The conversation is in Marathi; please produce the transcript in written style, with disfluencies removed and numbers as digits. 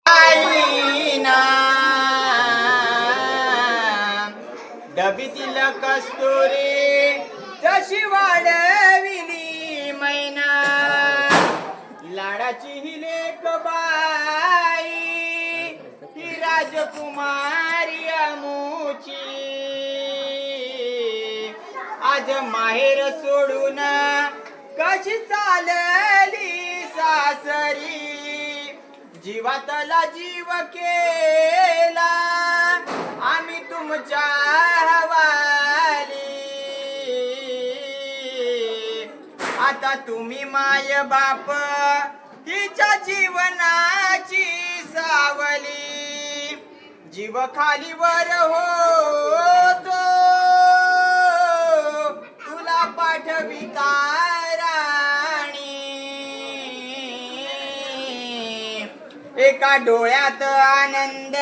आईना डबीतील कस्तुरी जशी वाढविली मैना लाडाची ही लेक बाई ही राजकुमारी अमुची आज माहेर सोडून कशी चालली सासरी जीवातला जीव केला आम्ही तुमच्या हवाली आता तुम्ही माय बाप तिच्या जीवनाची सावली जीव खालीवर होतो तुला पाठविता एका डोळ्यात आनंद